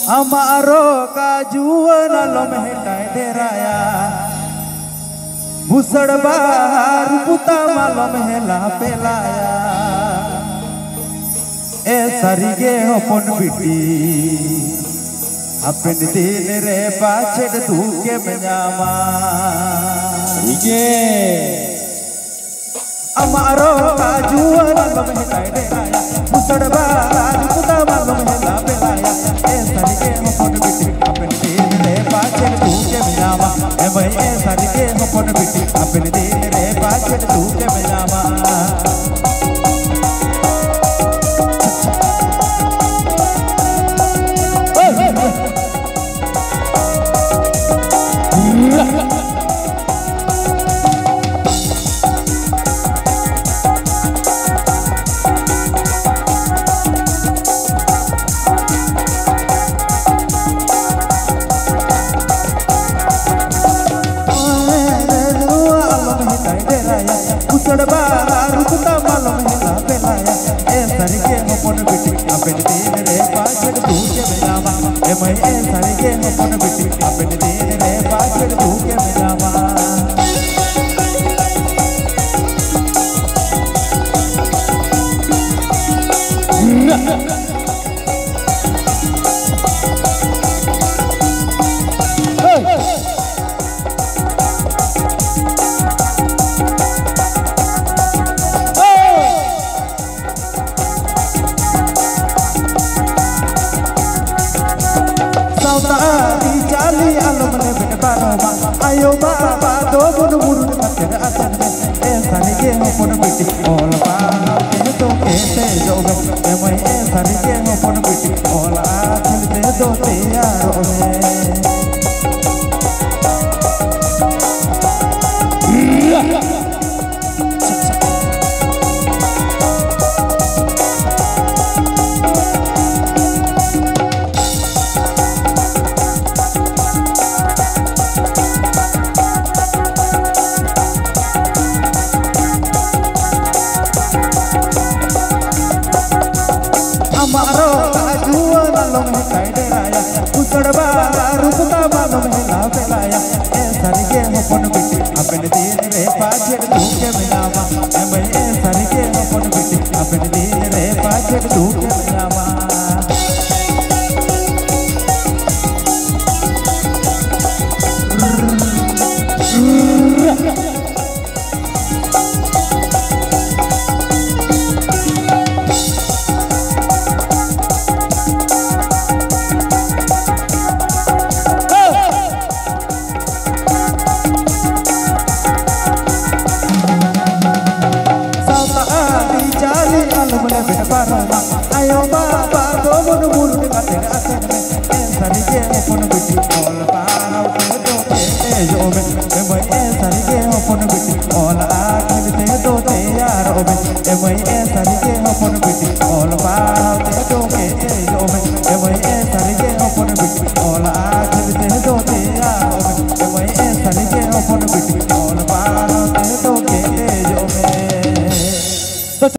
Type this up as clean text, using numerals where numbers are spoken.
Amaro kajuan alom hetai deraya Busad bahar puta malom hela pelaya sarige hopon biti Apen din re pached tu ke menyama Sarige Amaro kajuan alom hetai deraya Busad bahar puta malom hela pelaya sarige hopon biti Apen din re pached tu ke menyama sarige hopon biti Apen din re pached tu ke menyama Busad bahar puta malom hela pelaya sarige hopon biti Apen din re pached tu ke menyama sarige hopon biti Apen din re pached tu ke menyama Saudari jali alam leben baroma ayo baba do bun burun kater atan sarige hopon biti ol bala te do kete jobe sarige hopon biti ol akhil te do te yaro Amaro kajuan alom hetai deraya Busad bahar puta malom hela pelaya sarige hopon biti Apen din re pached tu ke menyama sarige hopon biti Apen din re pached tu ke menyama ayo baba do bun burun kater atan sarige hopon biti ol bala te do ke jobe sarige hopon biti ol akhil te do te yaro sarige hopon biti ol bala te do ke jobe sarige